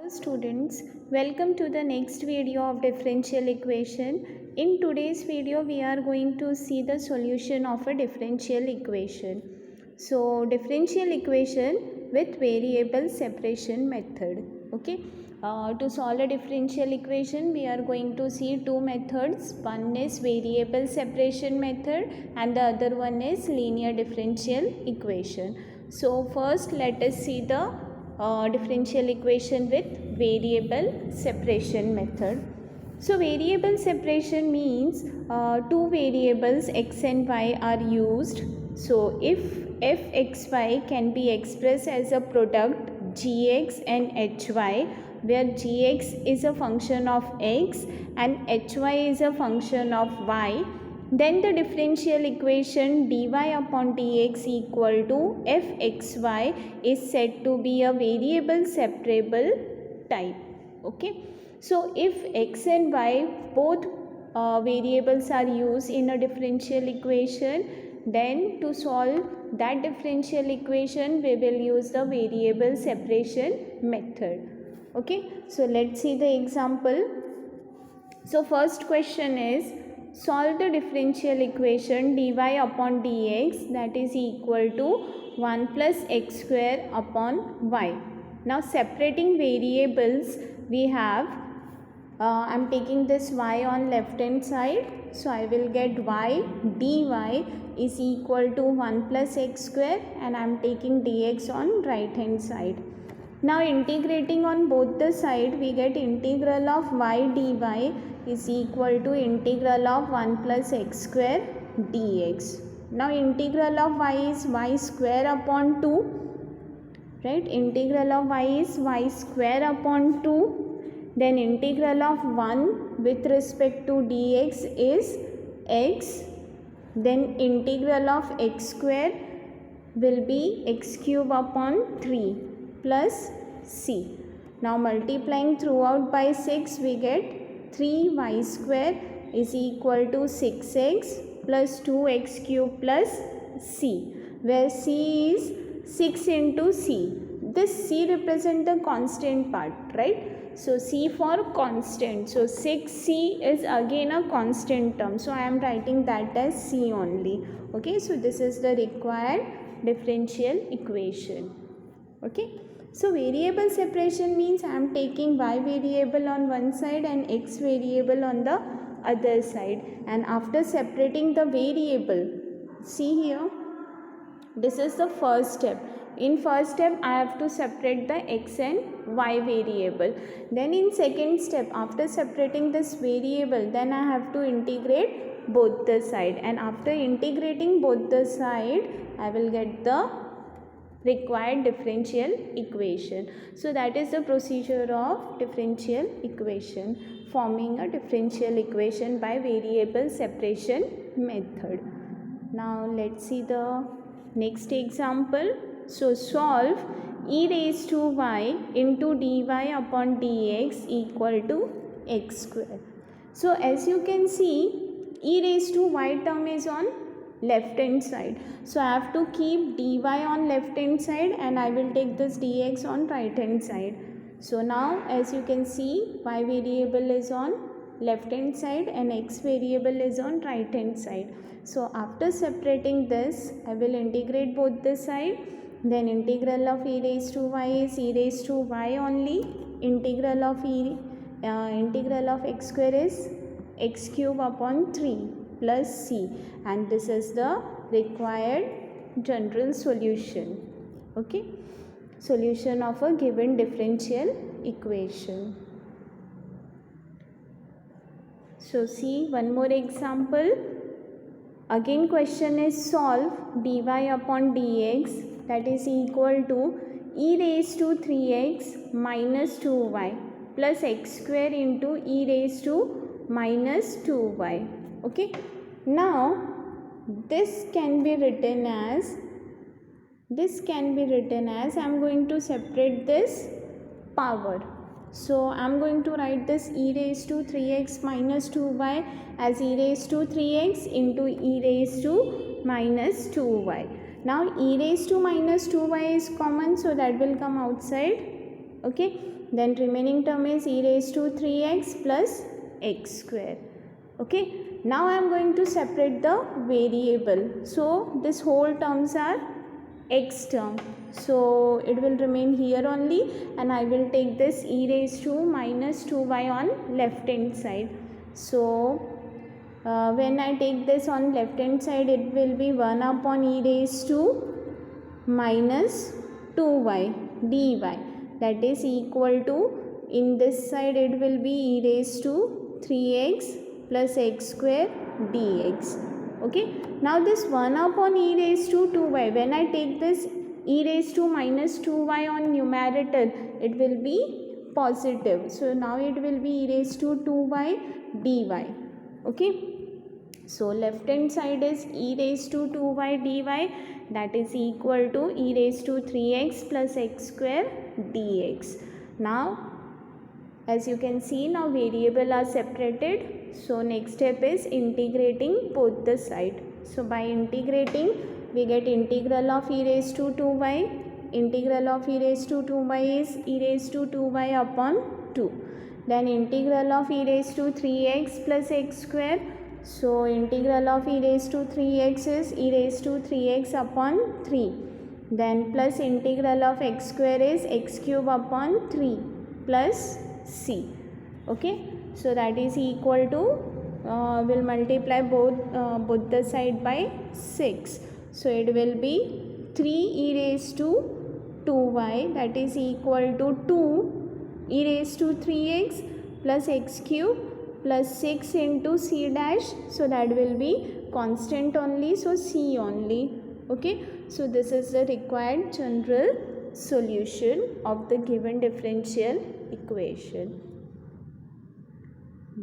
Students, welcome to the next video of differential equation. In today's video we are going to see the solution of a differential equation. So differential equation with variable separation method. Okay, to solve a differential equation we are going to see two methods. One is variable separation method and the other one is linear differential equation. So first let us see the differential equation with variable separation method. So variable separation means two variables x and y are used. So if fxy can be expressed as a product gx and hy, where gx is a function of x and hy is a function of y, then the differential equation dy upon dx equal to fxy is said to be a variable separable type. Okay, so if x and y both variables are used in a differential equation, then to solve that differential equation we will use the variable separation method. Okay, so let's see the example. So first question is, solve the differential equation dy upon dx that is equal to 1 plus x square upon y. Now separating variables we have, I am taking this y on left hand side, so I will get y dy is equal to 1 plus x square and I am taking dx on right hand side. Now integrating on both the side we get integral of y dy is equal to integral of 1 plus x square dx. Now integral of y is y square upon 2, right? Integral of y is y square upon 2. Then integral of 1 with respect to dx is x. Then integral of x square will be x cube upon 3 plus c. Now multiplying throughout by 6 we get 3y square is equal to 6x plus 2x cube plus c, where c is 6 into c. This c represents the constant part, right? So c for constant. So 6c is again a constant term. So I am writing that as c only. Okay, so this is the required differential equation. Okay, so variable separation means I am taking y variable on one side and x variable on the other side, and after separating the variable, see here, this is the first step. In first step I have to separate the x and y variable. Then in second step, after separating this variable, then I have to integrate both the side, and after integrating both the side I will get the required differential equation. So that is the procedure of differential equation, forming a differential equation by variable separation method. Now let's see the next example. So solve e raised to y into dy upon dx equal to x square. So as you can see, e raised to y term is on left hand side, so I have to keep dy on left hand side and I will take this dx on right hand side. So now as you can see, y variable is on left hand side and x variable is on right hand side. So after separating this, I will integrate both the side. Then integral of e raised to y is e raised to y only. Integral of x square is x cube upon 3 plus c, and this is the required general solution. Okay, solution of a given differential equation. So see one more example. Again question is, solve dy upon dx that is equal to e raised to 3x minus 2y plus x square into e raised to minus 2y. Okay, now this can be written as I am going to separate this power. So I am going to write this e raised to 3x minus 2y as e raised to 3x into e raised to minus 2y. Now e raised to minus 2y is common, so that will come outside. Okay, then remaining term is e raised to 3x plus x square. Okay, now I am going to separate the variable. So this whole terms are x term, so it will remain here only, and I will take this e raised to minus 2y on left hand side. So when I take this on left hand side, it will be 1 upon e raised to minus 2y dy, that is equal to, in this side it will be e raised to 3x plus x square dx. Okay, now this 1 upon e raised to 2y, when I take this e raised to minus 2y on numerator, it will be positive. So now it will be e raised to 2y dy. Okay, so left hand side is e raised to 2y dy, that is equal to e raised to 3x plus x square dx. Now as you can see, now variable are separated. So next step is integrating both the side. So by integrating, we get integral of e raised to 2y. Integral of e raised to 2y is e raised to 2y upon 2. Then integral of e raised to 3x plus x square. So integral of e raised to 3x is e raised to 3x upon 3. Then plus integral of x square is x cube upon 3 plus c. Okay, so that is equal to, will multiply both the side by 6. So it will be 3 e raised to 2y, that is equal to 2 e raised to 3x plus x cube plus 6 into c dash. So that will be constant only, so c only. Okay, so this is the required general solution of the given differential equation.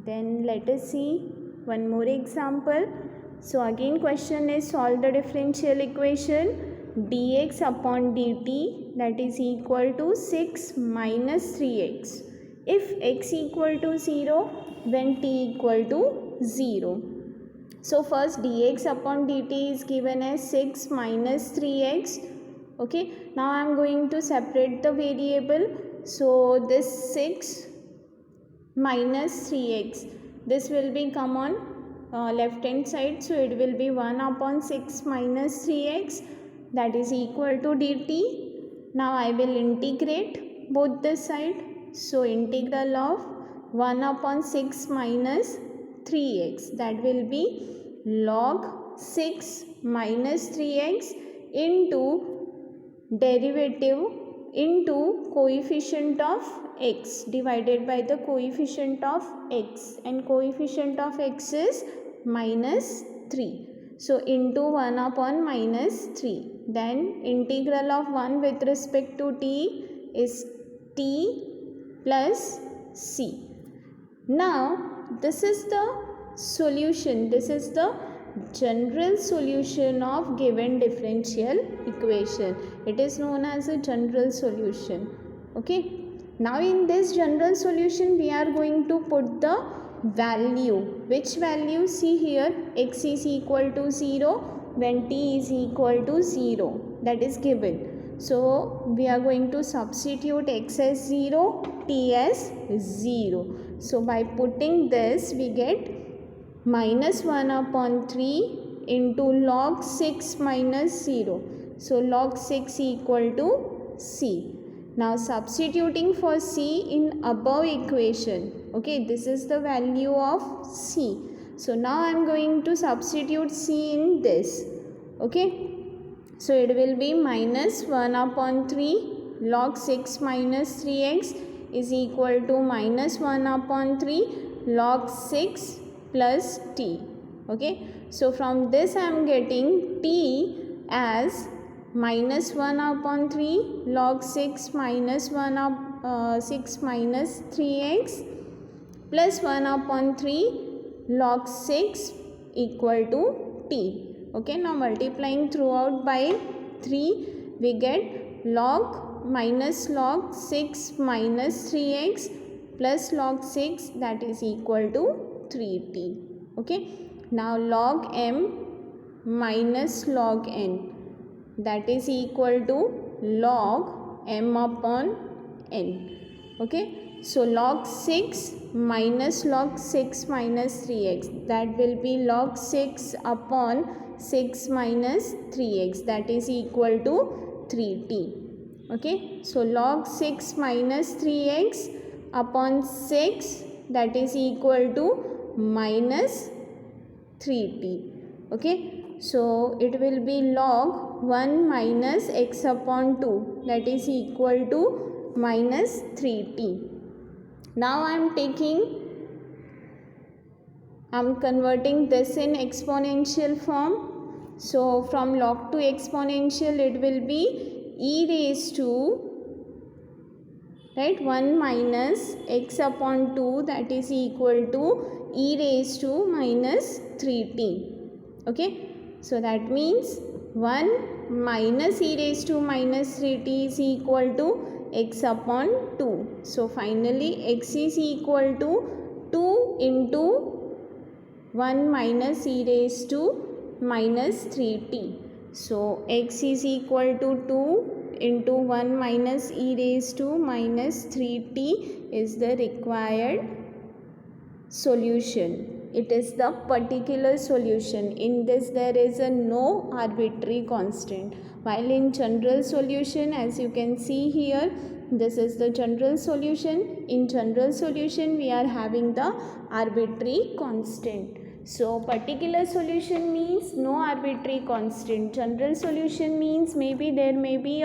Then let us see one more example. So again question is, solve the differential equation dx upon dt, that is equal to 6 minus 3x if x equal to 0 when t equal to 0. So first dx upon dt is given as 6 minus 3x. Okay, now I am going to separate the variable. So this 6 minus 3x, this will be come on left hand side, so it will be 1 upon 6 minus 3x, that is equal to dt. Now I will integrate both the side. So integral of 1 upon 6 minus 3x, that will be log 6 minus 3x into derivative into coefficient of x divided by the coefficient of x, and coefficient of x is minus 3. So into 1 upon minus 3. Then integral of 1 with respect to t is t plus c. Now this is the solution, this is the general solution of given differential equation. It is known as a general solution. Okay, now in this general solution we are going to put the value. Which value? See here, x is equal to 0 when t is equal to 0, that is given. So we are going to substitute x as 0, t as 0. So by putting this, we get minus 1 upon 3 into log 6 minus 0. So log 6 equal to c. Now substituting for c in above equation. Okay, this is the value of c. So now I am going to substitute c in this. Okay, so it will be minus 1 upon 3 log 6 minus 3x is equal to minus 1 upon 3 log 6 plus t. Okay, so from this I am getting t as minus 1 upon 3 log 6 minus 1 up 6 minus 3x plus 1 upon 3 log 6 equal to t. Okay, now multiplying throughout by 3, we get log minus log 6 minus 3x plus log 6, that is equal to 3t. Okay, now log m minus log n, that is equal to log m upon n. Okay, so log 6 minus log 6 minus 3x, that will be log 6 upon 6 minus 3x, that is equal to 3t. Okay, so log 6 minus 3x upon 6, that is equal to minus 3t. Okay, so it will be log 1 minus x upon 2, that is equal to minus 3t. Now I am converting this in exponential form. So from log to exponential, it will be e raised to, right, 1 minus x upon 2, that is equal to e raised to minus 3t. Okay, so that means 1 minus e raised to minus 3t is equal to x upon 2. So finally x is equal to 2 into 1 minus e raised to minus 3t. So x is equal to 2 into 1 minus e raised to minus 3t is the required solution. It is the particular solution. In this there is a no arbitrary constant. While in general solution, as you can see here, this is the general solution. In general solution we are having the arbitrary constant. So particular solution means no arbitrary constant. General solution means maybe there may be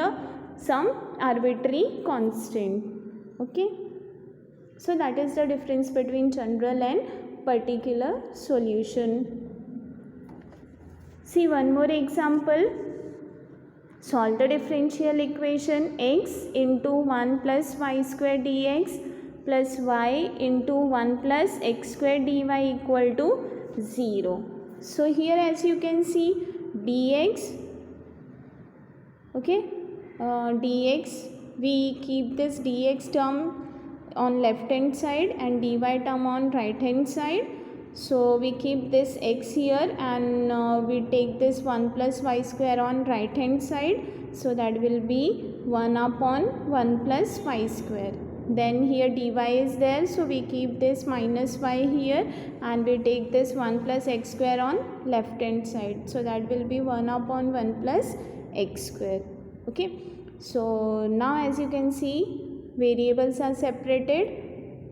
some arbitrary constant. Okay, so that is the difference between general and particular solution. See one more example. Solve the differential equation x into 1 plus y square dx plus y into 1 plus x square dy equal to 0. So here as you can see dx, okay, dx, we keep this dx term on left hand side and dy term on right hand side. So we keep this x here and we take this 1 plus y square on right hand side. So that will be 1 upon 1 plus y square. Then here dy is there, so we keep this minus y here and we take this 1 plus x square on left hand side. So that will be 1 upon 1 plus x square. Okay, so now as you can see variables are separated.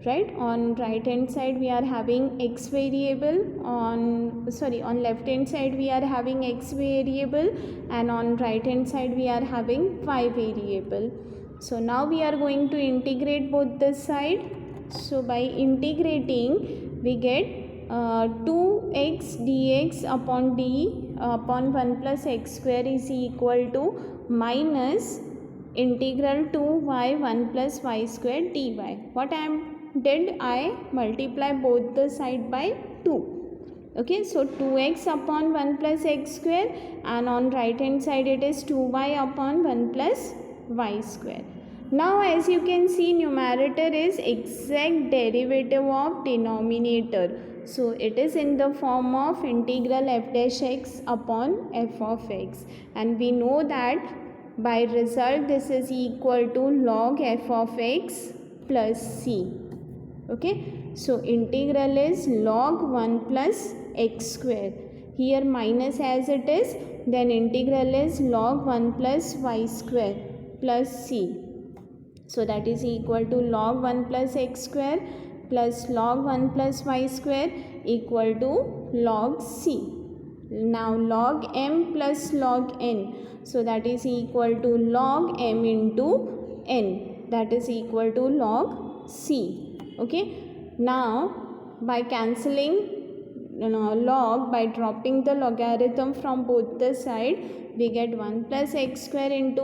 Right, on right hand side we are having x variable, on left hand side we are having x variable, and on right hand side we are having y variable. So now we are going to integrate both the side. So by integrating we get 2x dx upon d upon 1 plus x square is equal to minus integral 2y 1 plus y square dy. What I multiply both the side by 2. Okay, so 2x upon 1 plus x square, and on right hand side it is 2y upon 1 plus y square. Now as you can see numerator is exact derivative of denominator. So it is in the form of integral f dash x upon f of x, and we know that by result this is equal to log f of x plus c. Okay, so integral is log 1 plus x square. Here minus as it is, then integral is log 1 plus y square plus c. So that is equal to log 1 plus x square plus log 1 plus y square equal to log c. Now log m plus log n. So that is equal to log m into n. That is equal to log c. Okay, now by cancelling log, by dropping the logarithm from both the side, we get 1 plus x square into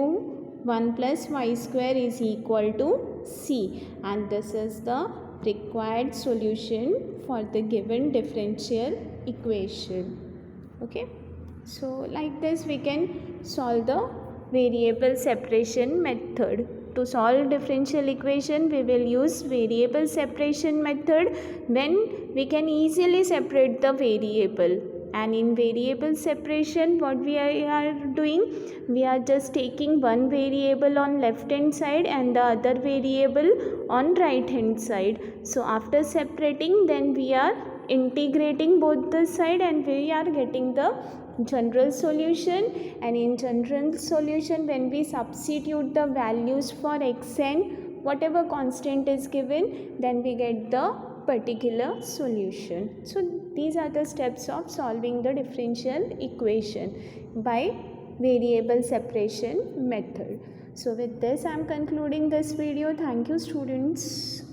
1 plus y square is equal to c, and this is the required solution for the given differential equation. Okay, so like this we can solve the variable separation method. To solve differential equation we will use variable separation method, when we can easily separate the variable. And in variable separation, what we are doing, we are just taking one variable on left hand side and the other variable on right hand side. So after separating, then we are integrating both the side and we are getting the general solution. And in general solution, when we substitute the values for x and whatever constant is given, then we get the particular solution. So these are the steps of solving the differential equation by variable separation method. So with this I am concluding this video. Thank you, students.